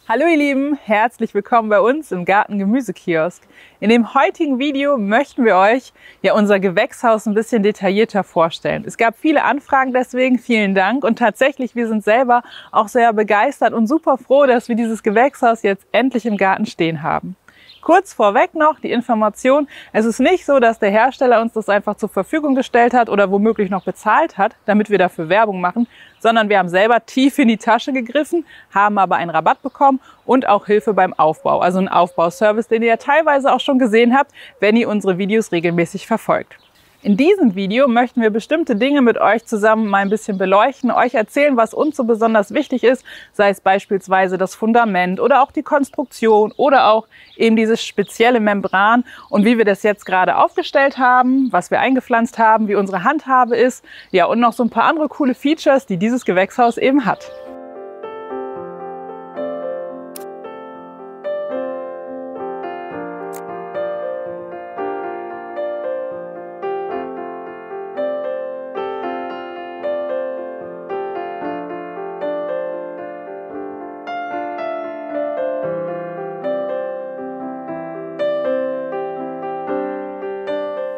Hallo ihr Lieben, herzlich willkommen bei uns im Garten-Gemüsekiosk. In dem heutigen Video möchten wir euch unser Gewächshaus ein bisschen detaillierter vorstellen. Es gab viele Anfragen, deswegen vielen Dank und tatsächlich, wir sind selber auch sehr begeistert und super froh, dass wir dieses Gewächshaus jetzt endlich im Garten stehen haben. Kurz vorweg noch die Information, es ist nicht so, dass der Hersteller uns das einfach zur Verfügung gestellt hat oder womöglich noch bezahlt hat, damit wir dafür Werbung machen, sondern wir haben selber tief in die Tasche gegriffen, haben aber einen Rabatt bekommen und auch Hilfe beim Aufbau, also einen Aufbauservice, den ihr ja teilweise auch schon gesehen habt, wenn ihr unsere Videos regelmäßig verfolgt. In diesem Video möchten wir bestimmte Dinge mit euch zusammen mal ein bisschen beleuchten, euch erzählen, was uns so besonders wichtig ist, sei es beispielsweise das Fundament oder auch die Konstruktion oder auch eben dieses spezielle Membran und wie wir das jetzt gerade aufgestellt haben, was wir eingepflanzt haben, wie unsere Handhabe ist, ja und noch so ein paar andere coole Features, die dieses Gewächshaus eben hat.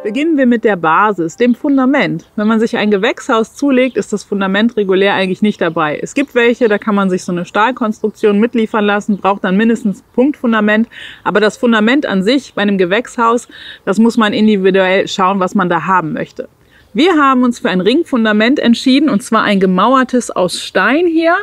Beginnen wir mit der Basis, dem Fundament. Wenn man sich ein Gewächshaus zulegt, ist das Fundament regulär eigentlich nicht dabei. Es gibt welche, da kann man sich so eine Stahlkonstruktion mitliefern lassen, braucht dann mindestens Punktfundament. Aber das Fundament an sich bei einem Gewächshaus, das muss man individuell schauen, was man da haben möchte. Wir haben uns für ein Ringfundament entschieden, und zwar ein gemauertes aus Stein hier.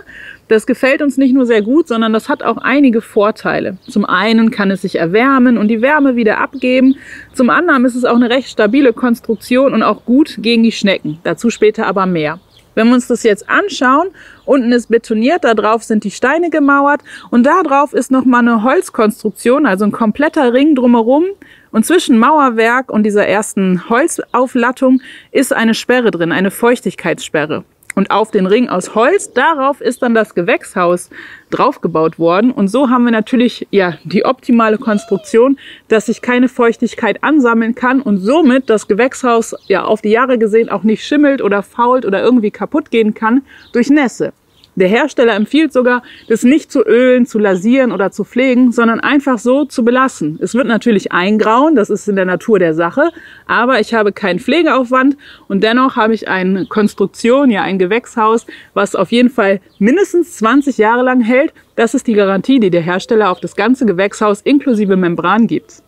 Das gefällt uns nicht nur sehr gut, sondern das hat auch einige Vorteile. Zum einen kann es sich erwärmen und die Wärme wieder abgeben. Zum anderen ist es auch eine recht stabile Konstruktion und auch gut gegen die Schnecken. Dazu später aber mehr. Wenn wir uns das jetzt anschauen, unten ist betoniert, da drauf sind die Steine gemauert und da drauf ist nochmal eine Holzkonstruktion, also ein kompletter Ring drumherum. Und zwischen Mauerwerk und dieser ersten Holzauflattung ist eine Sperre drin, eine Feuchtigkeitssperre. Und auf den Ring aus Holz, darauf ist dann das Gewächshaus draufgebaut worden. Und so haben wir natürlich die optimale Konstruktion, dass sich keine Feuchtigkeit ansammeln kann und somit das Gewächshaus auf die Jahre gesehen auch nicht schimmelt oder fault oder irgendwie kaputt gehen kann durch Nässe. Der Hersteller empfiehlt sogar, das nicht zu ölen, zu lasieren oder zu pflegen, sondern einfach so zu belassen. Es wird natürlich eingrauen, das ist in der Natur der Sache, aber ich habe keinen Pflegeaufwand und dennoch habe ich eine Konstruktion, ein Gewächshaus, was auf jeden Fall mindestens 20 Jahre lang hält. Das ist die Garantie, die der Hersteller auf das ganze Gewächshaus inklusive Membran gibt.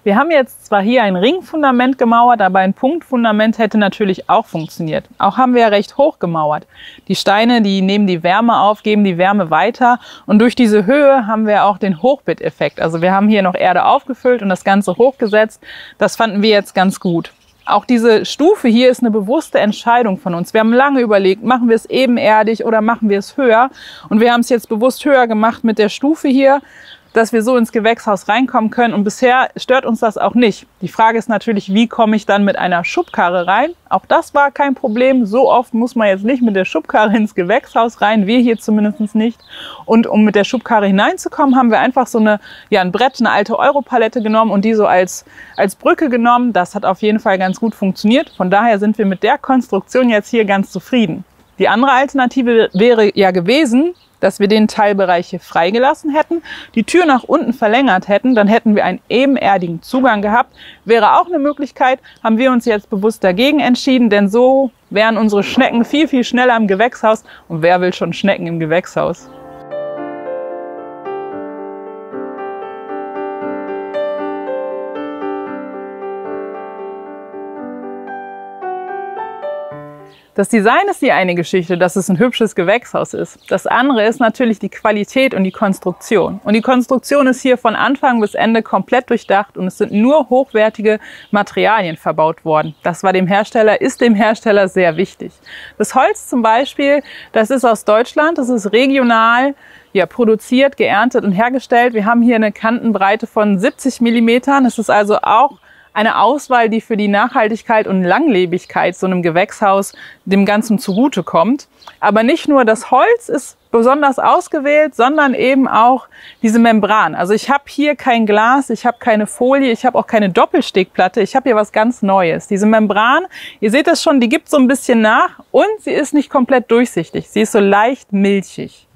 Wir haben jetzt zwar hier ein Ringfundament gemauert, aber ein Punktfundament hätte natürlich auch funktioniert. Auch haben wir ja recht hoch gemauert. Die Steine, die nehmen die Wärme auf, geben die Wärme weiter und durch diese Höhe haben wir auch den Hochbeet-Effekt. Also wir haben hier noch Erde aufgefüllt und das Ganze hochgesetzt. Das fanden wir jetzt ganz gut. Auch diese Stufe hier ist eine bewusste Entscheidung von uns. Wir haben lange überlegt, machen wir es ebenerdig oder machen wir es höher? Und wir haben es jetzt bewusst höher gemacht mit der Stufe hier, dass wir so ins Gewächshaus reinkommen können und bisher stört uns das auch nicht. Die Frage ist natürlich, wie komme ich dann mit einer Schubkarre rein? Auch das war kein Problem. So oft muss man jetzt nicht mit der Schubkarre ins Gewächshaus rein, wir hier zumindest nicht. Und um mit der Schubkarre hineinzukommen, haben wir einfach so ein Brett, eine alte Europalette genommen und die so als Brücke genommen. Das hat auf jeden Fall ganz gut funktioniert. Von daher sind wir mit der Konstruktion jetzt hier ganz zufrieden. Die andere Alternative wäre gewesen, dass wir den Teilbereich hier freigelassen hätten, die Tür nach unten verlängert hätten, dann hätten wir einen ebenerdigen Zugang gehabt. Wäre auch eine Möglichkeit, haben wir uns jetzt bewusst dagegen entschieden, denn so wären unsere Schnecken viel, viel schneller im Gewächshaus. Und wer will schon Schnecken im Gewächshaus? Das Design ist die eine Geschichte, dass es ein hübsches Gewächshaus ist. Das andere ist natürlich die Qualität und die Konstruktion. Und die Konstruktion ist hier von Anfang bis Ende komplett durchdacht und es sind nur hochwertige Materialien verbaut worden. Das war ist dem Hersteller sehr wichtig. Das Holz zum Beispiel, das ist aus Deutschland, das ist regional produziert, geerntet und hergestellt. Wir haben hier eine Kantenbreite von 70 mm. Es ist also auch eine Auswahl, die für die Nachhaltigkeit und Langlebigkeit so einem Gewächshaus dem Ganzen zugutekommt. Aber nicht nur das Holz ist besonders ausgewählt, sondern eben auch diese Membran. Also ich habe hier kein Glas, ich habe keine Folie, ich habe auch keine Doppelstegplatte, ich habe hier was ganz Neues. Diese Membran, ihr seht das schon, die gibt so ein bisschen nach und sie ist nicht komplett durchsichtig. Sie ist so leicht milchig.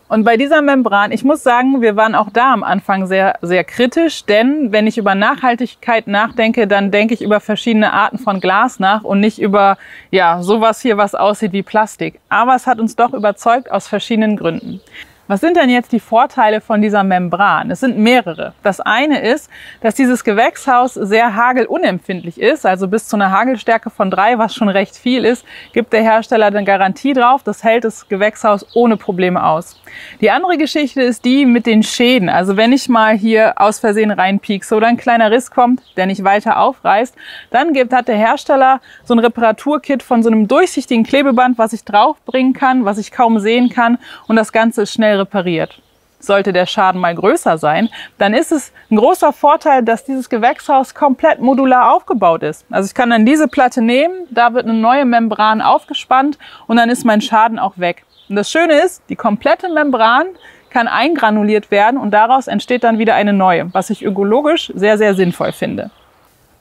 Und bei dieser Membran, ich muss sagen, wir waren auch da am Anfang sehr, sehr kritisch, denn wenn ich über Nachhaltigkeit nachdenke, dann denke ich über verschiedene Arten von Glas nach und nicht über, ja, sowas hier, was aussieht wie Plastik. Aber es hat uns doch überzeugt aus verschiedenen Gründen. Was sind denn jetzt die Vorteile von dieser Membran? Es sind mehrere. Das eine ist, dass dieses Gewächshaus sehr hagelunempfindlich ist, also bis zu einer Hagelstärke von 3, was schon recht viel ist, gibt der Hersteller eine Garantie drauf. Das hält das Gewächshaus ohne Probleme aus. Die andere Geschichte ist die mit den Schäden. Also wenn ich mal hier aus Versehen reinpiekse oder ein kleiner Riss kommt, der nicht weiter aufreißt, dann hat der Hersteller so ein Reparaturkit von so einem durchsichtigen Klebeband, was ich draufbringen kann, was ich kaum sehen kann, und das Ganze ist schnell repariert. Sollte der Schaden mal größer sein, dann ist es ein großer Vorteil, dass dieses Gewächshaus komplett modular aufgebaut ist. Also ich kann dann diese Platte nehmen, da wird eine neue Membran aufgespannt und dann ist mein Schaden auch weg. Und das Schöne ist, die komplette Membran kann eingranuliert werden und daraus entsteht dann wieder eine neue, was ich ökologisch sehr, sehr sinnvoll finde.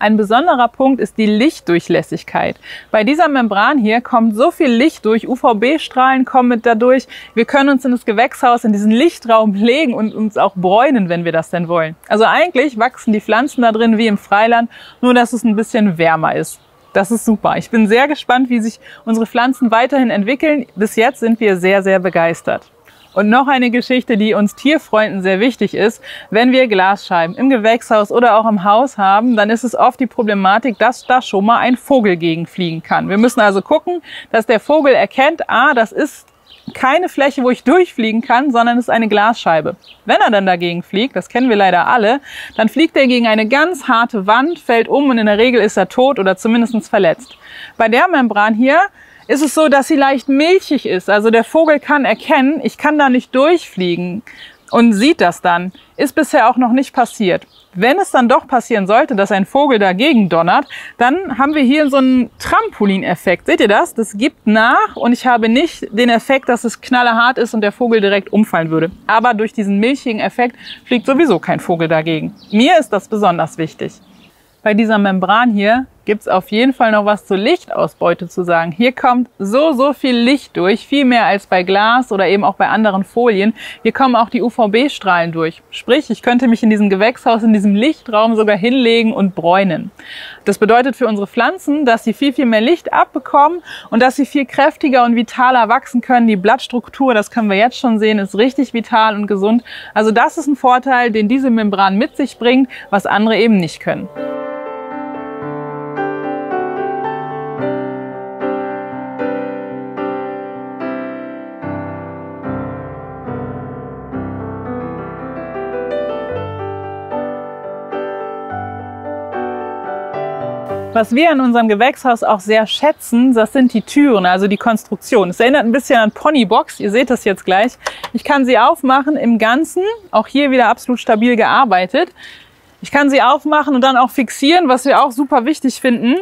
Ein besonderer Punkt ist die Lichtdurchlässigkeit. Bei dieser Membran hier kommt so viel Licht durch, UVB-Strahlen kommen mit dadurch. Wir können uns in das Gewächshaus, in diesen Lichtraum legen und uns auch bräunen, wenn wir das denn wollen. Also eigentlich wachsen die Pflanzen da drin wie im Freiland, nur dass es ein bisschen wärmer ist. Das ist super. Ich bin sehr gespannt, wie sich unsere Pflanzen weiterhin entwickeln. Bis jetzt sind wir sehr, sehr begeistert. Und noch eine Geschichte, die uns Tierfreunden sehr wichtig ist: Wenn wir Glasscheiben im Gewächshaus oder auch im Haus haben, dann ist es oft die Problematik, dass da schon mal ein Vogel gegenfliegen kann. Wir müssen also gucken, dass der Vogel erkennt, das ist keine Fläche, wo ich durchfliegen kann, sondern es ist eine Glasscheibe. Wenn er dann dagegen fliegt, das kennen wir leider alle, dann fliegt er gegen eine ganz harte Wand, fällt um und in der Regel ist er tot oder zumindest verletzt. Bei der Membran hier ist es so, dass sie leicht milchig ist. Also der Vogel kann erkennen, ich kann da nicht durchfliegen und sieht das dann. Ist bisher auch noch nicht passiert. Wenn es dann doch passieren sollte, dass ein Vogel dagegen donnert, dann haben wir hier so einen Trampolineffekt. Seht ihr das? Das gibt nach und ich habe nicht den Effekt, dass es knallhart ist und der Vogel direkt umfallen würde. Aber durch diesen milchigen Effekt fliegt sowieso kein Vogel dagegen. Mir ist das besonders wichtig. Bei dieser Membran hier gibt es auf jeden Fall noch was zur Lichtausbeute zu sagen. Hier kommt so viel Licht durch, viel mehr als bei Glas oder eben auch bei anderen Folien. Hier kommen auch die UVB-Strahlen durch. Sprich, ich könnte mich in diesem Gewächshaus, in diesem Lichtraum sogar hinlegen und bräunen. Das bedeutet für unsere Pflanzen, dass sie viel mehr Licht abbekommen und dass sie viel kräftiger und vitaler wachsen können. Die Blattstruktur, das können wir jetzt schon sehen, ist richtig vital und gesund. Also das ist ein Vorteil, den diese Membran mit sich bringt, was andere eben nicht können. Was wir an unserem Gewächshaus auch sehr schätzen, das sind die Türen, also die Konstruktion. Es erinnert ein bisschen an Ponybox, ihr seht das jetzt gleich. Ich kann sie aufmachen im Ganzen, auch hier wieder absolut stabil gearbeitet. Ich kann sie aufmachen und dann auch fixieren, was wir auch super wichtig finden.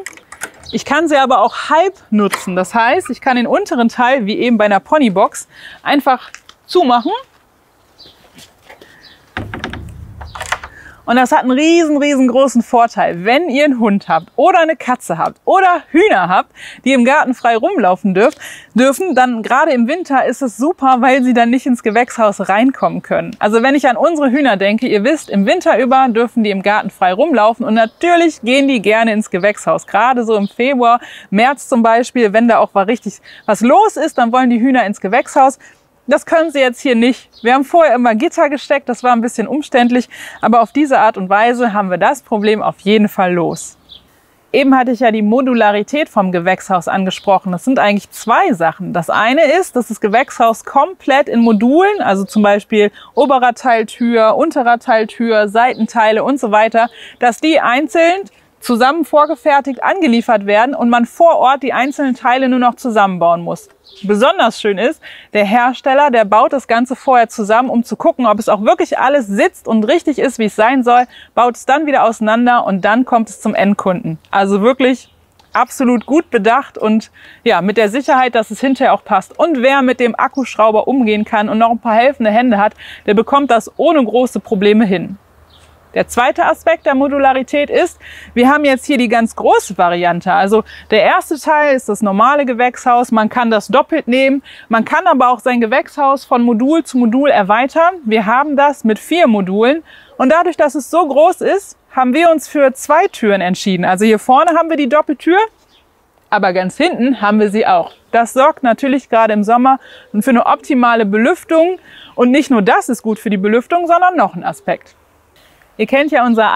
Ich kann sie aber auch halb nutzen. Das heißt, ich kann den unteren Teil, wie eben bei einer Ponybox, einfach zumachen. Und das hat einen riesengroßen Vorteil. Wenn ihr einen Hund habt oder eine Katze habt oder Hühner habt, die im Garten frei rumlaufen dürfen, dann gerade im Winter ist es super, weil sie dann nicht ins Gewächshaus reinkommen können. Also wenn ich an unsere Hühner denke, ihr wisst, im Winter über dürfen die im Garten frei rumlaufen und natürlich gehen die gerne ins Gewächshaus. Gerade so im Februar, März zum Beispiel, wenn da auch richtig was los ist, dann wollen die Hühner ins Gewächshaus. Das können sie jetzt hier nicht. Wir haben vorher immer Gitter gesteckt, das war ein bisschen umständlich, aber auf diese Art und Weise haben wir das Problem auf jeden Fall los. Eben hatte ich ja die Modularität vom Gewächshaus angesprochen. Das sind eigentlich zwei Sachen. Das eine ist, dass das Gewächshaus komplett in Modulen, also zum Beispiel oberer Teil Tür, unterer Teil Tür, Seitenteile und so weiter, dass die einzeln zusammen vorgefertigt angeliefert werden und man vor Ort die einzelnen Teile nur noch zusammenbauen muss. Besonders schön ist, der Hersteller, der baut das Ganze vorher zusammen, um zu gucken, ob es auch wirklich alles sitzt und richtig ist, wie es sein soll, baut es dann wieder auseinander und dann kommt es zum Endkunden. Also wirklich absolut gut bedacht und ja, mit der Sicherheit, dass es hinterher auch passt. Und wer mit dem Akkuschrauber umgehen kann und noch ein paar helfende Hände hat, der bekommt das ohne große Probleme hin. Der zweite Aspekt der Modularität ist, wir haben jetzt hier die ganz große Variante. Also der erste Teil ist das normale Gewächshaus. Man kann das doppelt nehmen. Man kann aber auch sein Gewächshaus von Modul zu Modul erweitern. Wir haben das mit 4 Modulen. Und dadurch, dass es so groß ist, haben wir uns für 2 Türen entschieden. Also hier vorne haben wir die Doppeltür, aber ganz hinten haben wir sie auch. Das sorgt natürlich gerade im Sommer für eine optimale Belüftung. Und nicht nur das ist gut für die Belüftung, sondern noch ein Aspekt. Ihr kennt ja unser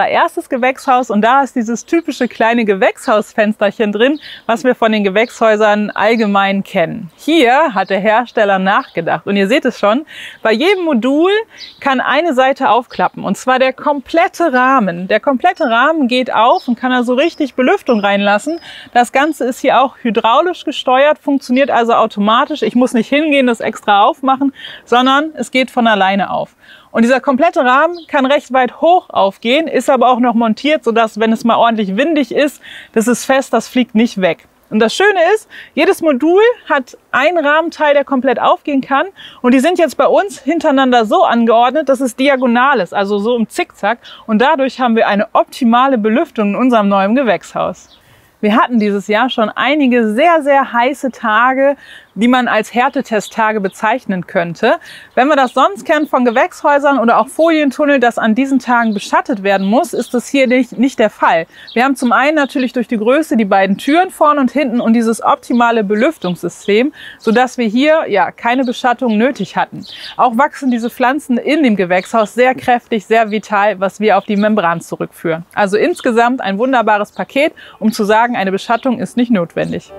erstes Gewächshaus und da ist dieses typische kleine Gewächshausfensterchen drin, was wir von den Gewächshäusern allgemein kennen. Hier hat der Hersteller nachgedacht und ihr seht es schon, bei jedem Modul kann eine Seite aufklappen und zwar der komplette Rahmen. Der komplette Rahmen geht auf und kann also richtig Belüftung reinlassen. Das Ganze ist hier auch hydraulisch gesteuert, funktioniert also automatisch. Ich muss nicht hingehen, das extra aufmachen, sondern es geht von alleine auf. Und dieser komplette Rahmen kann recht weit hoch aufgehen, ist aber auch noch montiert, sodass, wenn es mal ordentlich windig ist, das ist fest, das fliegt nicht weg. Und das Schöne ist, jedes Modul hat einen Rahmenteil, der komplett aufgehen kann. Und die sind jetzt bei uns hintereinander so angeordnet, dass es diagonal ist, also so im Zickzack. Und dadurch haben wir eine optimale Belüftung in unserem neuen Gewächshaus. Wir hatten dieses Jahr schon einige sehr, sehr heiße Tage, die man als Härtetesttage bezeichnen könnte. Wenn wir das sonst kennen von Gewächshäusern oder auch Folientunnel, das an diesen Tagen beschattet werden muss, ist das hier nicht der Fall. Wir haben zum einen natürlich durch die Größe die beiden Türen vorne und hinten und dieses optimale Belüftungssystem, sodass wir hier ja keine Beschattung nötig hatten. Auch wachsen diese Pflanzen in dem Gewächshaus sehr kräftig, sehr vital, was wir auf die Membran zurückführen. Also insgesamt ein wunderbares Paket, um zu sagen, eine Beschattung ist nicht notwendig.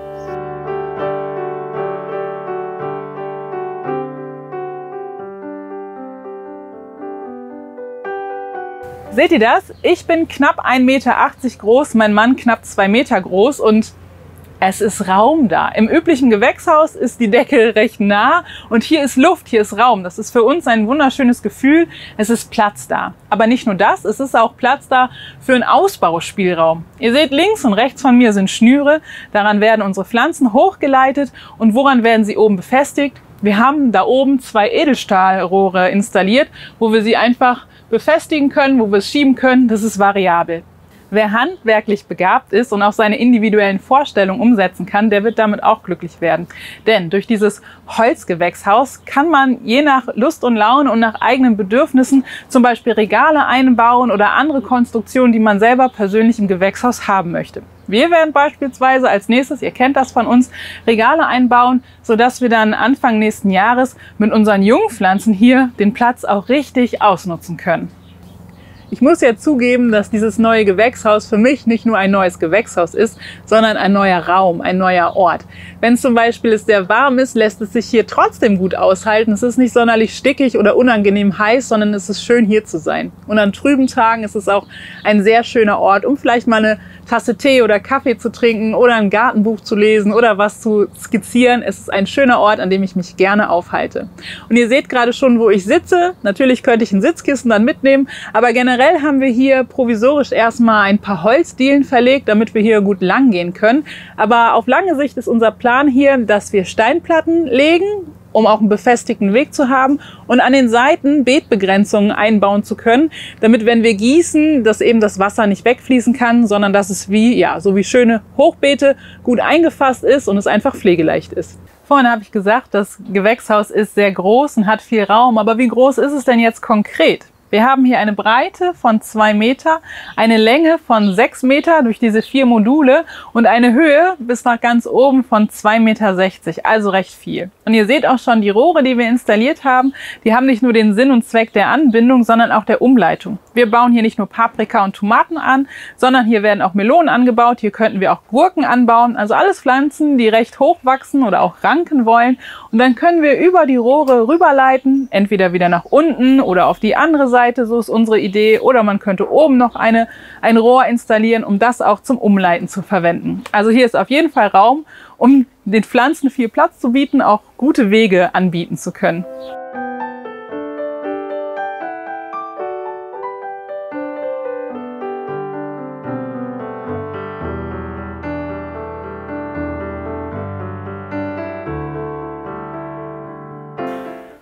Seht ihr das? Ich bin knapp 1,80 Meter groß, mein Mann knapp 2 Meter groß und es ist Raum da. Im üblichen Gewächshaus ist die Decke recht nah und hier ist Luft, hier ist Raum. Das ist für uns ein wunderschönes Gefühl. Es ist Platz da. Aber nicht nur das, es ist auch Platz da für einen Ausbauspielraum. Ihr seht, links und rechts von mir sind Schnüre. Daran werden unsere Pflanzen hochgeleitet. Und woran werden sie oben befestigt? Wir haben da oben 2 Edelstahlrohre installiert, wo wir sie einfach befestigen können, wo wir es schieben können. Das ist variabel. Wer handwerklich begabt ist und auch seine individuellen Vorstellungen umsetzen kann, der wird damit auch glücklich werden. Denn durch dieses Holzgewächshaus kann man je nach Lust und Laune und nach eigenen Bedürfnissen zum Beispiel Regale einbauen oder andere Konstruktionen, die man selber persönlich im Gewächshaus haben möchte. Wir werden beispielsweise als nächstes, ihr kennt das von uns, Regale einbauen, sodass wir dann Anfang nächsten Jahres mit unseren Jungpflanzen hier den Platz auch richtig ausnutzen können. Ich muss ja zugeben, dass dieses neue Gewächshaus für mich nicht nur ein neues Gewächshaus ist, sondern ein neuer Raum, ein neuer Ort. Wenn zum Beispiel es sehr warm ist, lässt es sich hier trotzdem gut aushalten. Es ist nicht sonderlich stickig oder unangenehm heiß, sondern es ist schön hier zu sein. Und an trüben Tagen ist es auch ein sehr schöner Ort, um vielleicht mal eine Tasse Tee oder Kaffee zu trinken oder ein Gartenbuch zu lesen oder was zu skizzieren. Es ist ein schöner Ort, an dem ich mich gerne aufhalte. Und ihr seht gerade schon, wo ich sitze. Natürlich könnte ich ein Sitzkissen dann mitnehmen, aber generell haben wir hier provisorisch erstmal ein paar Holzdielen verlegt, damit wir hier gut lang gehen können. Aber auf lange Sicht ist unser Plan hier, dass wir Steinplatten legen, um auch einen befestigten Weg zu haben und an den Seiten Beetbegrenzungen einbauen zu können, damit, wenn wir gießen, dass eben das Wasser nicht wegfließen kann, sondern dass es so wie schöne Hochbeete gut eingefasst ist und es einfach pflegeleicht ist. Vorhin habe ich gesagt, das Gewächshaus ist sehr groß und hat viel Raum, aber wie groß ist es denn jetzt konkret? Wir haben hier eine Breite von 2 Meter, eine Länge von 6 Meter durch diese 4 Module und eine Höhe bis nach ganz oben von 2,60 Meter, also recht viel. Und ihr seht auch schon die Rohre, die wir installiert haben, die haben nicht nur den Sinn und Zweck der Anbindung, sondern auch der Umleitung. Wir bauen hier nicht nur Paprika und Tomaten an, sondern hier werden auch Melonen angebaut, hier könnten wir auch Gurken anbauen, also alles Pflanzen, die recht hoch wachsen oder auch ranken wollen. Und dann können wir über die Rohre rüberleiten, entweder wieder nach unten oder auf die andere Seite, so ist unsere Idee, oder man könnte oben noch ein Rohr installieren, um das auch zum Umleiten zu verwenden. Also hier ist auf jeden Fall Raum, um den Pflanzen viel Platz zu bieten, auch gute Wege anbieten zu können.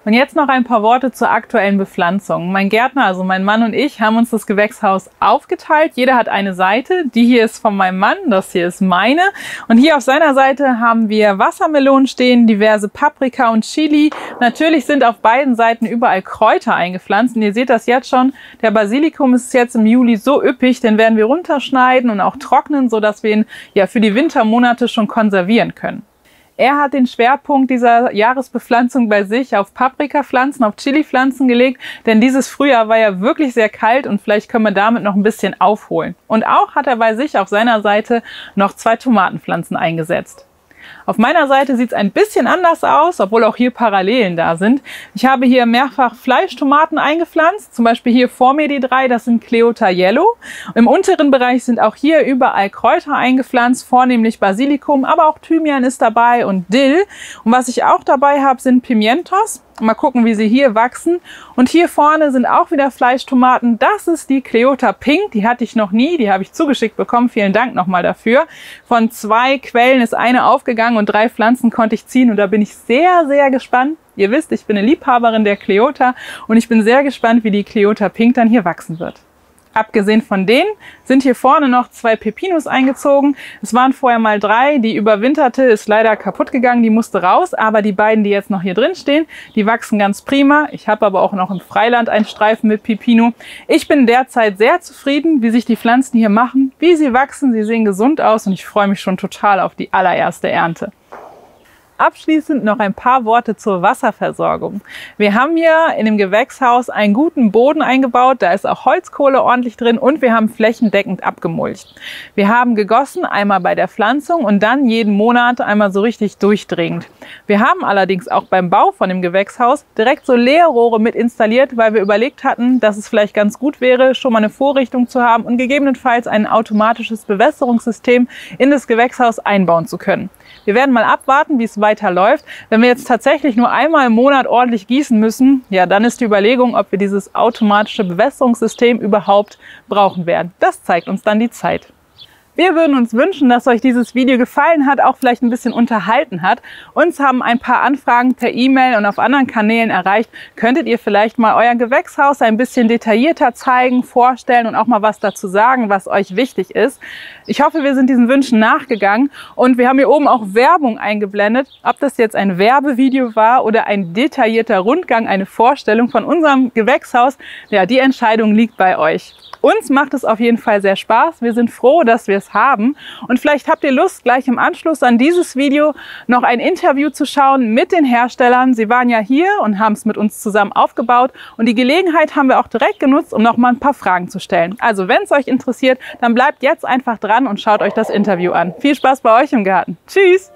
Und jetzt noch ein paar Worte zur aktuellen Bepflanzung. Mein Gärtner, also mein Mann und ich, haben uns das Gewächshaus aufgeteilt. Jeder hat eine Seite. Die hier ist von meinem Mann, das hier ist meine. Und hier auf seiner Seite haben wir Wassermelonen stehen, diverse Paprika und Chili. Natürlich sind auf beiden Seiten überall Kräuter eingepflanzt. Und ihr seht das jetzt schon, der Basilikum ist jetzt im Juli so üppig, den werden wir runterschneiden und auch trocknen, sodass wir ihn ja für die Wintermonate schon konservieren können. Er hat den Schwerpunkt dieser Jahresbepflanzung bei sich auf Paprikapflanzen, auf Chilipflanzen gelegt, denn dieses Frühjahr war ja wirklich sehr kalt und vielleicht können wir damit noch ein bisschen aufholen. Und auch hat er bei sich auf seiner Seite noch 2 Tomatenpflanzen eingesetzt. Auf meiner Seite sieht es ein bisschen anders aus, obwohl auch hier Parallelen da sind. Ich habe hier mehrfach Fleischtomaten eingepflanzt, zum Beispiel hier vor mir die 3, das sind Cleota Yellow. Im unteren Bereich sind auch hier überall Kräuter eingepflanzt, vornehmlich Basilikum, aber auch Thymian ist dabei und Dill. Und was ich auch dabei habe, sind Pimientos. Mal gucken, wie sie hier wachsen. Und hier vorne sind auch wieder Fleischtomaten. Das ist die Cleota Pink. Die hatte ich noch nie. Die habe ich zugeschickt bekommen. Vielen Dank nochmal dafür. Von 2 Quellen ist eine aufgegangen und 3 Pflanzen konnte ich ziehen. Und da bin ich sehr, sehr gespannt. Ihr wisst, ich bin eine Liebhaberin der Cleota und ich bin sehr gespannt, wie die Cleota Pink dann hier wachsen wird. Abgesehen von denen sind hier vorne noch 2 Pepinos eingezogen. Es waren vorher mal 3, die überwinterte, ist leider kaputt gegangen, die musste raus. Aber die beiden, die jetzt noch hier drin stehen, die wachsen ganz prima. Ich habe aber auch noch im Freiland einen Streifen mit Pepino. Ich bin derzeit sehr zufrieden, wie sich die Pflanzen hier machen, wie sie wachsen. Sie sehen gesund aus und ich freue mich schon total auf die allererste Ernte. Abschließend noch ein paar Worte zur Wasserversorgung. Wir haben hier in dem Gewächshaus einen guten Boden eingebaut, da ist auch Holzkohle ordentlich drin und wir haben flächendeckend abgemulcht. Wir haben gegossen, einmal bei der Pflanzung und dann jeden Monat einmal so richtig durchdringend. Wir haben allerdings auch beim Bau von dem Gewächshaus direkt so Leerrohre mit installiert, weil wir überlegt hatten, dass es vielleicht ganz gut wäre, schon mal eine Vorrichtung zu haben und gegebenenfalls ein automatisches Bewässerungssystem in das Gewächshaus einbauen zu können. Wir werden mal abwarten, wie es weiterläuft. Wenn wir jetzt tatsächlich nur einmal im Monat ordentlich gießen müssen, ja, dann ist die Überlegung, ob wir dieses automatische Bewässerungssystem überhaupt brauchen werden. Das zeigt uns dann die Zeit. Wir würden uns wünschen, dass euch dieses Video gefallen hat, auch vielleicht ein bisschen unterhalten hat. Uns haben ein paar Anfragen per E-Mail und auf anderen Kanälen erreicht. Könntet ihr vielleicht mal euer Gewächshaus ein bisschen detaillierter zeigen, vorstellen und auch mal was dazu sagen, was euch wichtig ist? Ich hoffe, wir sind diesen Wünschen nachgegangen und wir haben hier oben auch Werbung eingeblendet. Ob das jetzt ein Werbevideo war oder ein detaillierter Rundgang, eine Vorstellung von unserem Gewächshaus, ja, die Entscheidung liegt bei euch. Uns macht es auf jeden Fall sehr Spaß. Wir sind froh, dass wir es haben. Und vielleicht habt ihr Lust, gleich im Anschluss an dieses Video noch ein Interview zu schauen mit den Herstellern. Sie waren ja hier und haben es mit uns zusammen aufgebaut. Und die Gelegenheit haben wir auch direkt genutzt, um noch mal ein paar Fragen zu stellen. Also wenn es euch interessiert, dann bleibt jetzt einfach dran und schaut euch das Interview an. Viel Spaß bei euch im Garten. Tschüss!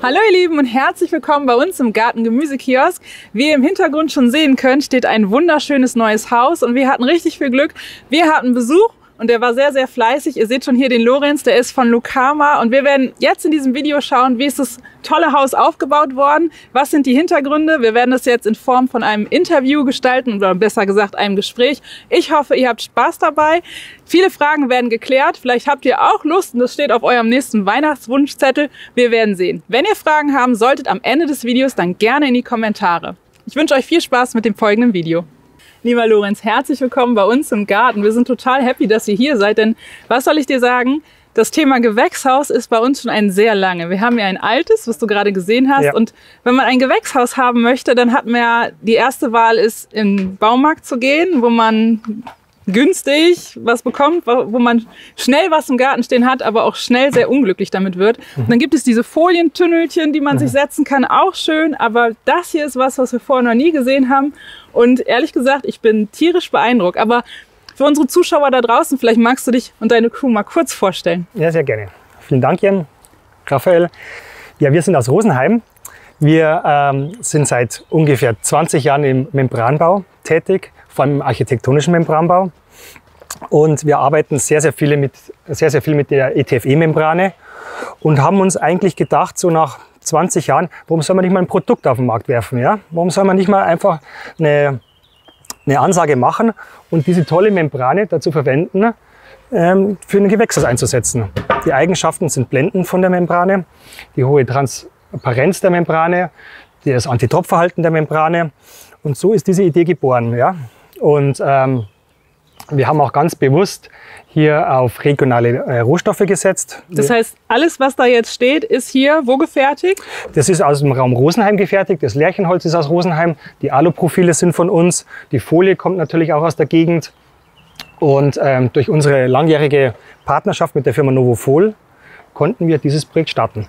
Hallo ihr Lieben und herzlich willkommen bei uns im Garten-Gemüsekiosk. Wie ihr im Hintergrund schon sehen könnt, steht ein wunderschönes neues Haus und wir hatten richtig viel Glück. Wir hatten Besuch und der war sehr, sehr fleißig. Ihr seht schon hier den Lorenz, der ist von Lucama und wir werden jetzt in diesem Video schauen, wie ist das tolle Haus aufgebaut worden, was sind die Hintergründe. Wir werden das jetzt in Form von einem Interview gestalten oder besser gesagt einem Gespräch. Ich hoffe, ihr habt Spaß dabei. Viele Fragen werden geklärt. Vielleicht habt ihr auch Lust und das steht auf eurem nächsten Weihnachtswunschzettel. Wir werden sehen. Wenn ihr Fragen haben solltet am Ende des Videos, dann gerne in die Kommentare. Ich wünsche euch viel Spaß mit dem folgenden Video. Lieber Lorenz, herzlich willkommen bei uns im Garten. Wir sind total happy, dass ihr hier seid, denn was soll ich dir sagen? Das Thema Gewächshaus ist bei uns schon ein sehr lange. Wir haben ja ein altes, was du gerade gesehen hast. Ja. Und wenn man ein Gewächshaus haben möchte, dann hat man ja, die erste Wahl ist, in den Baumarkt zu gehen, wo man günstig was bekommt, wo man schnell was im Garten stehen hat, aber auch schnell sehr unglücklich damit wird. Und dann gibt es diese Folientünnelchen, die man sich setzen kann, auch schön. Aber das hier ist was wir vorher noch nie gesehen haben. Und ehrlich gesagt, ich bin tierisch beeindruckt. Aber für unsere Zuschauer da draußen, vielleicht magst du dich und deine Crew mal kurz vorstellen. Ja, sehr gerne. Vielen Dank, Jan, Raphael. Ja, wir sind aus Rosenheim. Wir sind seit ungefähr 20 Jahren im Membranbau tätig, vor allem im architektonischen Membranbau. Und wir arbeiten sehr, sehr viel mit der ETFE-Membrane und haben uns eigentlich gedacht, so nach 20 Jahren, warum soll man nicht mal ein Produkt auf den Markt werfen? Ja? Warum soll man nicht mal einfach eine Ansage machen und diese tolle Membrane dazu verwenden, für ein Gewächshaus einzusetzen? Die Eigenschaften sind blendend von der Membrane, die hohe Transparenz der Membrane, das Antitropfverhalten der Membrane. Und so ist diese Idee geboren. Ja? Und wir haben auch ganz bewusst hier auf regionale Rohstoffe gesetzt. Das heißt, alles, was da jetzt steht, ist hier wo gefertigt? Das ist aus dem Raum Rosenheim gefertigt. Das Lärchenholz ist aus Rosenheim. Die Aluprofile sind von uns. Die Folie kommt natürlich auch aus der Gegend. Und durch unsere langjährige Partnerschaft mit der Firma Novofol konnten wir dieses Projekt starten.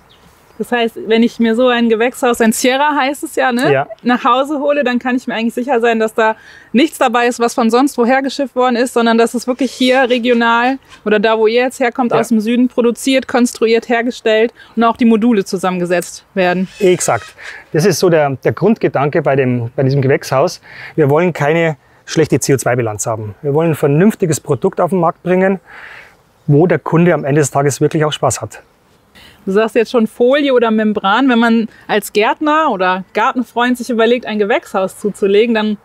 Das heißt, wenn ich mir so ein Gewächshaus, ein Sierra heißt es ja, ne? Ja. Nach Hause hole, dann kann ich mir eigentlich sicher sein, dass da nichts dabei ist, was von sonst woher geschifft worden ist, sondern dass es wirklich hier regional oder da, wo ihr jetzt herkommt, aus dem Süden produziert, konstruiert, hergestellt und auch die Module zusammengesetzt werden. Exakt. Das ist so der Grundgedanke bei diesem Gewächshaus. Wir wollen keine schlechte CO2-Bilanz haben. Wir wollen ein vernünftiges Produkt auf den Markt bringen, wo der Kunde am Ende des Tages wirklich auch Spaß hat. Du sagst jetzt schon Folie oder Membran. Wenn man als Gärtner oder Gartenfreund sich überlegt, ein Gewächshaus zuzulegen, dann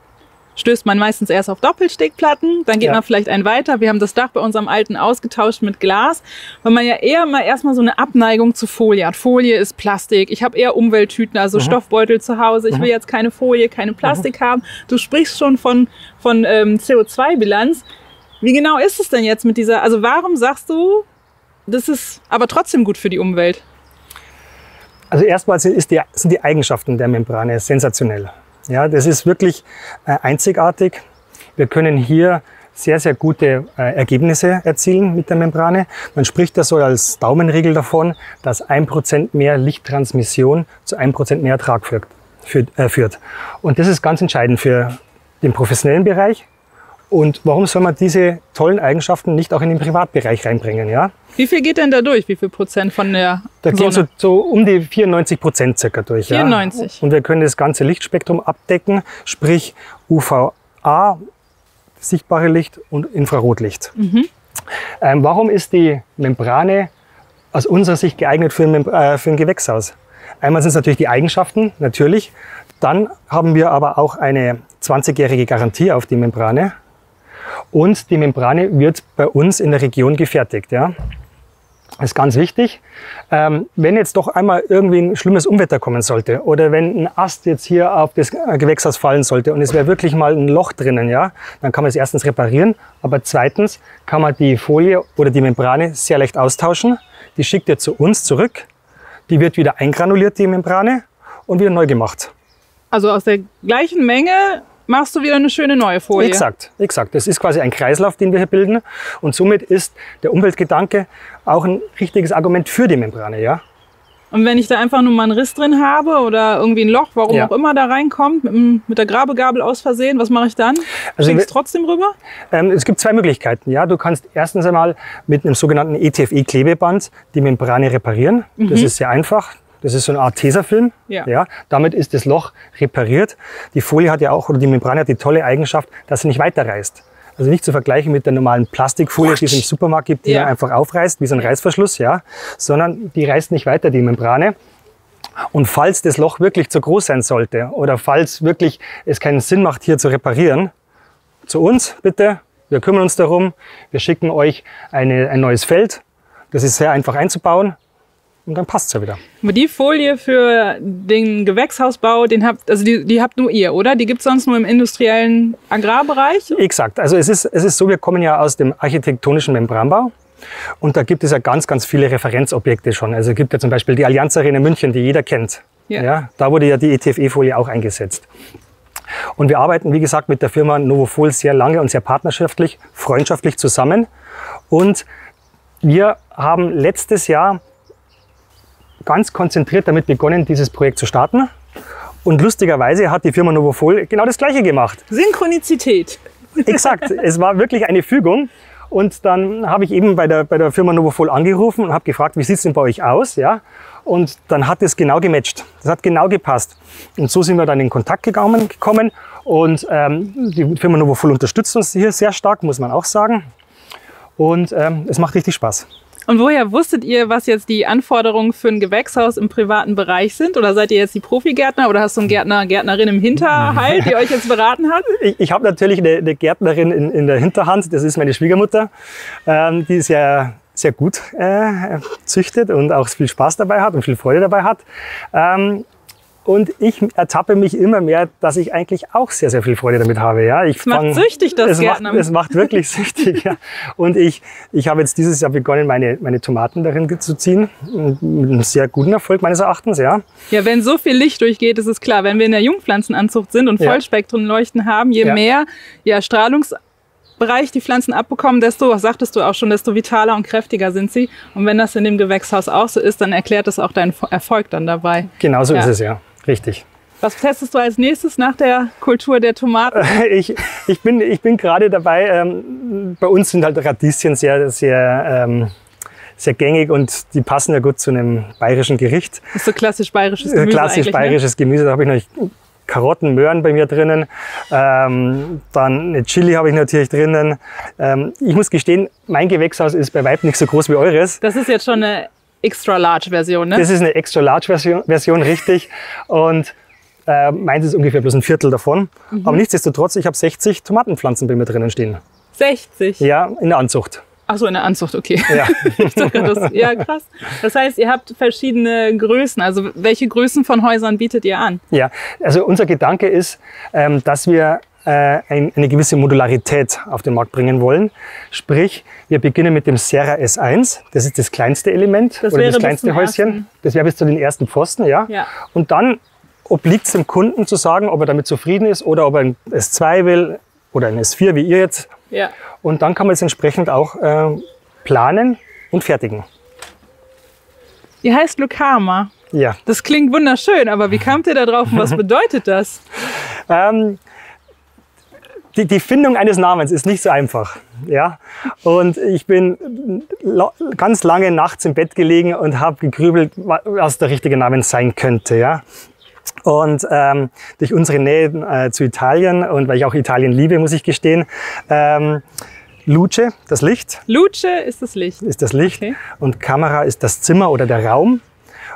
stößt man meistens erst auf Doppelstickplatten, dann geht man vielleicht einen weiter. Wir haben das Dach bei unserem alten ausgetauscht mit Glas, weil man ja eher mal erstmal so eine Abneigung zu Folie hat. Folie ist Plastik. Ich habe eher Umwelttüten, also Stoffbeutel zu Hause. Ich will jetzt keine Folie, keine Plastik haben. Du sprichst schon von CO2-Bilanz. Wie genau ist es denn jetzt mit dieser, also warum sagst du, das ist aber trotzdem gut für die Umwelt? Also erstmal sind die Eigenschaften der Membrane sensationell. Ja, das ist wirklich einzigartig. Wir können hier sehr, sehr gute Ergebnisse erzielen mit der Membrane. Man spricht da so als Daumenregel davon, dass 1% mehr Lichttransmission zu 1% mehr Ertrag führt. Und das ist ganz entscheidend für den professionellen Bereich. Und warum soll man diese tollen Eigenschaften nicht auch in den Privatbereich reinbringen? Ja? Wie viel geht denn da durch? Wie viel Prozent von der Da Sonne? gehen so um die 94% circa durch. 94. Ja? Und wir können das ganze Lichtspektrum abdecken, sprich UVA, sichtbare Licht und Infrarotlicht. Warum ist die Membrane aus unserer Sicht geeignet für ein Gewächshaus? Einmal sind es natürlich die Eigenschaften, natürlich. Dann haben wir aber auch eine 20-jährige Garantie auf die Membrane. Und die Membrane wird bei uns in der Region gefertigt. Ja? Das ist ganz wichtig. Wenn jetzt doch einmal irgendwie ein schlimmes Unwetter kommen sollte oder wenn ein Ast jetzt hier auf das Gewächshaus fallen sollte und es wäre wirklich mal ein Loch drinnen, ja, dann kann man es erstens reparieren, aber zweitens kann man die Folie oder die Membrane sehr leicht austauschen. Die schickt ihr zu uns zurück, die wird wieder eingranuliert, die Membrane, und wieder neu gemacht. Also aus der gleichen Menge machst du wieder eine schöne neue Folie. Exakt, exakt. Das ist quasi ein Kreislauf, den wir hier bilden. Und somit ist der Umweltgedanke auch ein richtiges Argument für die Membrane. Ja? Und wenn ich da einfach nur mal einen Riss drin habe oder irgendwie ein Loch, warum auch immer da reinkommt, mit der Grabegabel aus Versehen, was mache ich dann? Also Schickst trotzdem rüber? Es gibt zwei Möglichkeiten. Ja? Du kannst erstens einmal mit einem sogenannten ETFE-Klebeband die Membrane reparieren. Das ist sehr einfach. Das ist so eine Art Tesafilm. Ja, damit ist das Loch repariert. Die Folie hat ja auch, oder die Membrane hat die tolle Eigenschaft, dass sie nicht weiterreißt. Also nicht zu vergleichen mit der normalen Plastikfolie, die es im Supermarkt gibt, die man einfach aufreißt, wie so ein Reißverschluss, ja, sondern die reißt nicht weiter, die Membrane. Und falls das Loch wirklich zu groß sein sollte oder falls wirklich es keinen Sinn macht, hier zu reparieren, zu uns bitte. Wir kümmern uns darum. Wir schicken euch ein neues Feld. Das ist sehr einfach einzubauen. Und dann passt es ja wieder. Aber die Folie für den Gewächshausbau, die habt nur ihr, oder? Die gibt es sonst nur im industriellen Agrarbereich? Exakt. Also es ist so, wir kommen ja aus dem architektonischen Membranbau. Und da gibt es ja ganz, ganz viele Referenzobjekte schon. Also es gibt ja zum Beispiel die Allianz Arena München, die jeder kennt. Ja, da wurde ja die ETFE-Folie auch eingesetzt. Und wir arbeiten, wie gesagt, mit der Firma Novofol sehr lange und sehr partnerschaftlich, freundschaftlich zusammen. Und wir haben letztes Jahr ganz konzentriert damit begonnen, dieses Projekt zu starten. Und lustigerweise hat die Firma Novofol genau das Gleiche gemacht. Synchronizität. Exakt, es war wirklich eine Fügung. Und dann habe ich eben bei der Firma Novofol angerufen und habe gefragt, wie sieht es denn bei euch aus? Ja? Und dann hat es genau gematcht. Das hat genau gepasst. Und so sind wir dann in Kontakt gekommen. Und die Firma Novofol unterstützt uns hier sehr stark, muss man auch sagen. Und es macht richtig Spaß. Und woher wusstet ihr, was jetzt die Anforderungen für ein Gewächshaus im privaten Bereich sind? Oder seid ihr jetzt die Profigärtner oder hast du einen Gärtner, Gärtnerin im Hinterhalt, die euch jetzt beraten hat? Ich habe natürlich eine Gärtnerin in der Hinterhand, das ist meine Schwiegermutter, die sehr gut züchtet und auch viel Spaß dabei hat und viel Freude dabei hat. Und ich ertappe mich immer mehr, dass ich eigentlich auch sehr viel Freude damit habe. Ja, es macht süchtig, das Gärtnern. Es macht wirklich süchtig. Ja. Und ich habe jetzt dieses Jahr begonnen, meine Tomaten darin zu ziehen. Mit einem sehr guten Erfolg meines Erachtens. Ja, wenn so viel Licht durchgeht, ist es klar. Wenn wir in der Jungpflanzenanzucht sind und Vollspektrumleuchten haben, je mehr Strahlungsbereich die Pflanzen abbekommen, desto, was sagtest du auch schon, desto vitaler und kräftiger sind sie. Und wenn das in dem Gewächshaus auch so ist, dann erklärt das auch deinen Erfolg dann dabei. Genau so ist es, ja. Richtig. Was testest du als nächstes nach der Kultur der Tomaten? Ich bin gerade dabei, bei uns sind halt Radieschen sehr gängig und die passen ja gut zu einem bayerischen Gericht. Das ist so klassisch bayerisches Gemüse Klassisch bayerisches Gemüse, da habe ich noch Karotten, Möhren bei mir drinnen, dann eine Chili habe ich natürlich drinnen. Ich muss gestehen, mein Gewächshaus ist bei weitem nicht so groß wie eures. Das ist jetzt schon eine Extra-Large-Version, ne? Das ist eine Extra-Large-Version, richtig. Und meins ist ungefähr bloß ein Viertel davon. Aber nichtsdestotrotz, ich habe 60 Tomatenpflanzen bei mir drinnen stehen. 60? Ja, in der Anzucht. Ach so, in der Anzucht, okay. Ja. Ja, krass. Das heißt, ihr habt verschiedene Größen. Also welche Größen von Häusern bietet ihr an? Ja, also unser Gedanke ist, dass wir eine gewisse Modularität auf den Markt bringen wollen. Sprich, wir beginnen mit dem Serra S1. Das ist das kleinste Element oder das kleinste Häuschen. Das wäre bis zu den ersten Pfosten, ja. Und dann obliegt es dem Kunden zu sagen, ob er damit zufrieden ist oder ob er ein S2 will oder ein S4, wie ihr jetzt. Ja. Und dann kann man es entsprechend auch planen und fertigen. Ihr heißt Lucama. Ja. Das klingt wunderschön, aber wie kamt ihr da drauf und was bedeutet das? Die Findung eines Namens ist nicht so einfach. Ja? Und ich bin ganz lange nachts im Bett gelegen und habe gegrübelt, was der richtige Name sein könnte. Ja? Und durch unsere Nähe zu Italien und weil ich auch Italien liebe, muss ich gestehen, Luce, das Licht. Luce ist das Licht. Ist das Licht. Okay. Und Camera ist das Zimmer oder der Raum.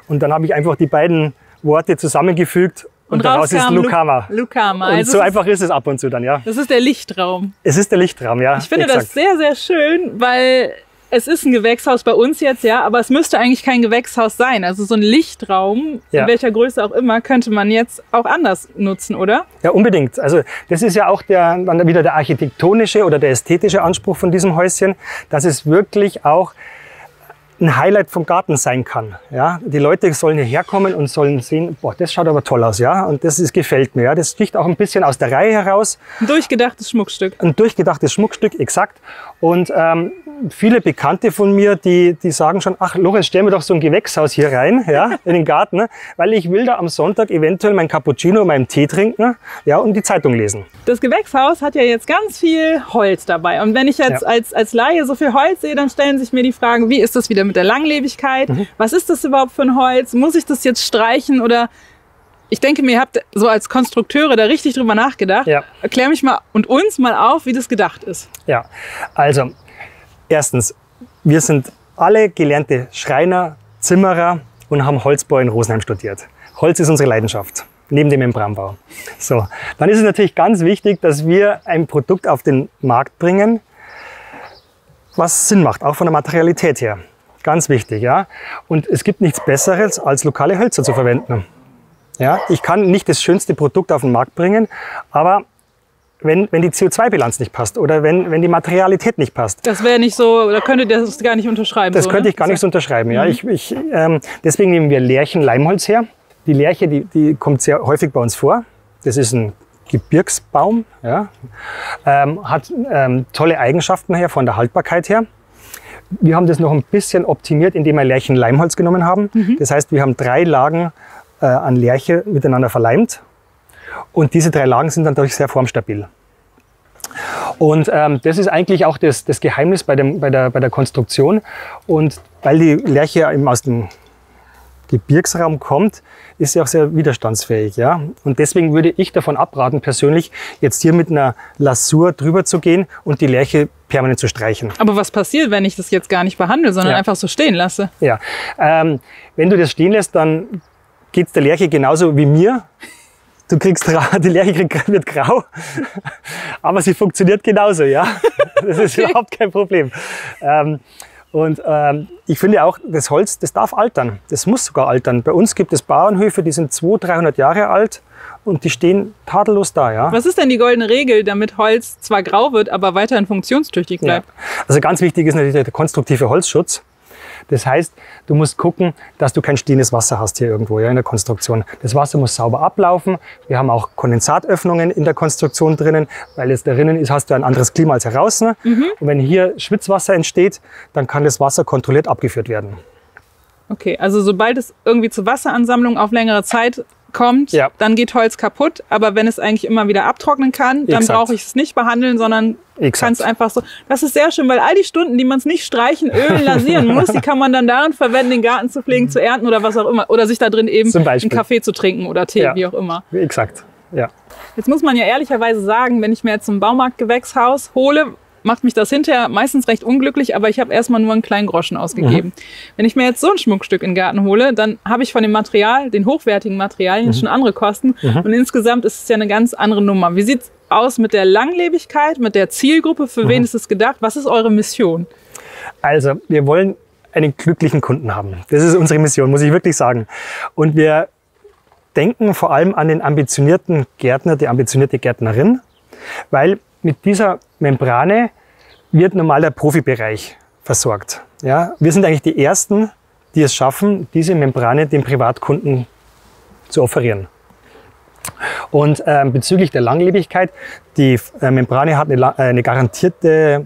Und dann habe ich einfach die beiden Worte zusammengefügt. Und daraus ist Lucama. Lucama. Und also so einfach ist es ab und zu dann, ja. Das ist der Lichtraum. Es ist der Lichtraum, ja. Ich finde das sehr, sehr schön, weil es ist ein Gewächshaus bei uns jetzt, ja, aber es müsste eigentlich kein Gewächshaus sein. Also so ein Lichtraum, in welcher Größe auch immer, könnte man jetzt auch anders nutzen, oder? Ja, unbedingt. Also das ist ja auch dann wieder der architektonische oder der ästhetische Anspruch von diesem Häuschen, dass es wirklich auch ein Highlight vom Garten sein kann. Ja? Die Leute sollen hierher kommen und sollen sehen, boah, das schaut aber toll aus, ja, und gefällt mir. Ja? Das sticht auch ein bisschen aus der Reihe heraus. Ein durchgedachtes Schmuckstück. Ein durchgedachtes Schmuckstück, exakt. Und viele Bekannte von mir, die sagen schon, ach Lorenz, stell mir doch so ein Gewächshaus hier rein, ja, in den Garten, ne? Weil ich will da am Sonntag eventuell mein Cappuccino, meinen Tee trinken, ja, und die Zeitung lesen. Das Gewächshaus hat ja jetzt ganz viel Holz dabei. Und wenn ich jetzt als Laie so viel Holz sehe, dann stellen sich mir die Fragen, wie ist das wieder mit der Langlebigkeit? Was ist das überhaupt für ein Holz? Muss ich das jetzt streichen oder... Ich denke mir, ihr habt so als Konstrukteure da richtig drüber nachgedacht. Ja. Erklär mich mal und uns mal auf, wie das gedacht ist. Ja, also erstens, wir sind alle gelernte Schreiner, Zimmerer und haben Holzbau in Rosenheim studiert. Holz ist unsere Leidenschaft, neben dem Membranbau. So, dann ist es natürlich ganz wichtig, dass wir ein Produkt auf den Markt bringen, was Sinn macht, auch von der Materialität her. Ganz wichtig, ja. Und es gibt nichts Besseres, als lokale Hölzer zu verwenden. Ja, ich kann nicht das schönste Produkt auf den Markt bringen, aber wenn die CO2-Bilanz nicht passt oder wenn die Materialität nicht passt. Das wäre nicht so, da könntet ihr das gar nicht unterschreiben. Das könnte ich gar nicht so unterschreiben, ja. Deswegen nehmen wir Lärchen-Leimholz her. Die Lärche, die kommt sehr häufig bei uns vor. Das ist ein Gebirgsbaum, ja. Hat tolle Eigenschaften her, von der Haltbarkeit her. Wir haben das noch ein bisschen optimiert, indem wir Lärchen-Leimholz genommen haben. Das heißt, wir haben 3 Lagen an Lärche miteinander verleimt und diese 3 Lagen sind dann dadurch sehr formstabil. Und das ist eigentlich auch das Geheimnis bei der Konstruktion. Und weil die Lärche eben aus dem Gebirgsraum kommt, ist sie auch sehr widerstandsfähig. Ja? Und deswegen würde ich davon abraten, persönlich jetzt hier mit einer Lasur drüber zu gehen und die Lärche permanent zu streichen. Aber was passiert, wenn ich das jetzt gar nicht behandle, sondern einfach so stehen lasse? Ja, wenn du das stehen lässt, dann geht es der Lärche genauso wie mir. Du kriegst, die Lärche wird grau, aber sie funktioniert genauso, ja. Das ist überhaupt kein Problem. Ich finde auch, das Holz, das darf altern. Das muss sogar altern. Bei uns gibt es Bauernhöfe, die sind 200-300 Jahre alt und die stehen tadellos da, ja. Was ist denn die goldene Regel, damit Holz zwar grau wird, aber weiterhin funktionstüchtig bleibt? Ja. Also ganz wichtig ist natürlich der konstruktive Holzschutz. Das heißt, du musst gucken, dass du kein stehendes Wasser hast hier irgendwo, ja, in der Konstruktion. Das Wasser muss sauber ablaufen. Wir haben auch Kondensatöffnungen in der Konstruktion drinnen, weil es drinnen ist, hast du ein anderes Klima als heraus. Und wenn hier Schwitzwasser entsteht, dann kann das Wasser kontrolliert abgeführt werden. Okay, also sobald es irgendwie zu Wasseransammlung auf längere Zeit kommt, dann geht Holz kaputt. Aber wenn es eigentlich immer wieder abtrocknen kann, dann brauche ich es nicht behandeln, sondern kann es einfach so. Das ist sehr schön, weil all die Stunden, die man es nicht streichen, ölen, lasieren muss, die kann man dann darin verwenden, den Garten zu pflegen, zu ernten oder was auch immer. Oder sich da drin eben einen Kaffee zu trinken oder Tee, wie auch immer. Exakt, ja. Jetzt muss man ja ehrlicherweise sagen, wenn ich mir jetzt ein Baumarktgewächshaus hole, macht mich das hinterher meistens recht unglücklich, aber ich habe erstmal nur einen kleinen Groschen ausgegeben. Wenn ich mir jetzt so ein Schmuckstück in den Garten hole, dann habe ich von dem Material, den hochwertigen Materialien, schon andere Kosten. Und insgesamt ist es ja eine ganz andere Nummer. Wie sieht es aus mit der Langlebigkeit, mit der Zielgruppe? Für wen ist es gedacht? Was ist eure Mission? Also, wir wollen einen glücklichen Kunden haben. Das ist unsere Mission, muss ich wirklich sagen. Und wir denken vor allem an den ambitionierten Gärtner, die ambitionierte Gärtnerin, weil mit dieser Membrane wird normal der Profibereich versorgt. Ja, wir sind eigentlich die Ersten, die es schaffen, diese Membrane den Privatkunden zu offerieren. Und bezüglich der Langlebigkeit, die Membrane hat eine garantierte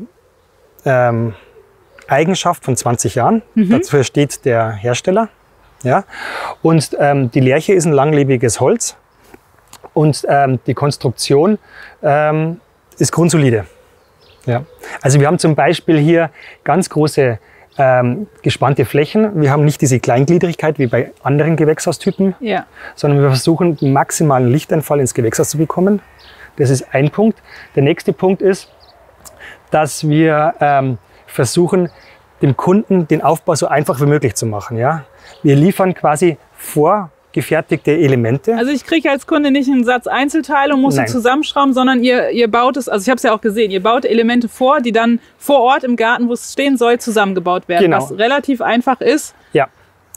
Eigenschaft von 20 Jahren. Dafür steht der Hersteller. Ja? Und die Lärche ist ein langlebiges Holz und die Konstruktion ist grundsolide. Ja. Also wir haben zum Beispiel hier ganz große gespannte Flächen. Wir haben nicht diese Kleingliedrigkeit wie bei anderen Gewächshaustypen, sondern wir versuchen, den maximalen Lichteinfall ins Gewächshaus zu bekommen. Das ist ein Punkt. Der nächste Punkt ist, dass wir versuchen, dem Kunden den Aufbau so einfach wie möglich zu machen. Ja? Wir liefern quasi vorgefertigte Elemente. Also ich kriege als Kunde nicht einen Satz Einzelteile und muss sie zusammenschrauben, sondern ihr baut es, also ich habe es ja auch gesehen, ihr baut Elemente vor, die dann vor Ort im Garten, wo es stehen soll, zusammengebaut werden, was relativ einfach ist. Ja,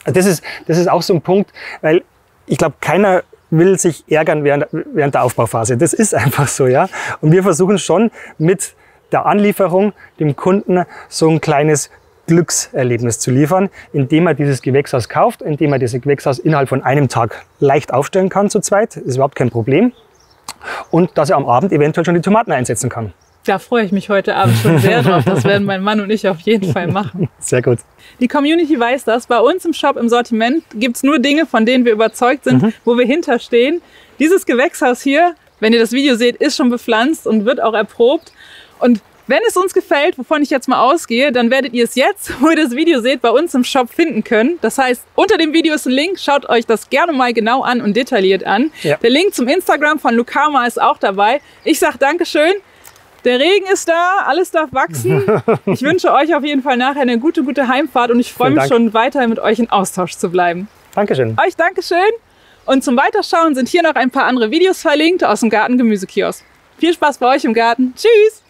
das ist auch so ein Punkt, weil ich glaube, keiner will sich ärgern während der Aufbauphase. Das ist einfach so, ja. Und wir versuchen schon mit der Anlieferung dem Kunden so ein kleines Glückserlebnis zu liefern, indem er dieses Gewächshaus kauft, indem er dieses Gewächshaus innerhalb von einem Tag leicht aufstellen kann zu zweit. Das ist überhaupt kein Problem. Und dass er am Abend eventuell schon die Tomaten einsetzen kann. Da freue ich mich heute Abend schon sehr drauf. Das werden mein Mann und ich auf jeden Fall machen. Sehr gut. Die Community weiß das. Bei uns im Shop, im Sortiment, gibt es nur Dinge, von denen wir überzeugt sind, wo wir hinterstehen. Dieses Gewächshaus hier, wenn ihr das Video seht, ist schon bepflanzt und wird auch erprobt. Und wenn es uns gefällt, wovon ich jetzt mal ausgehe, dann werdet ihr es jetzt, wo ihr das Video seht, bei uns im Shop finden können. Das heißt, unter dem Video ist ein Link. Schaut euch das gerne mal genau an und detailliert an. Ja. Der Link zum Instagram von Lucama ist auch dabei. Ich sage Dankeschön. Der Regen ist da, alles darf wachsen. Ich wünsche euch auf jeden Fall nachher eine gute Heimfahrt und ich freue mich schon weiter mit euch in Austausch zu bleiben. Dankeschön. Euch Dankeschön. Und zum Weiterschauen sind hier noch ein paar andere Videos verlinkt aus dem Garten-Gemüsekiosk. Viel Spaß bei euch im Garten. Tschüss.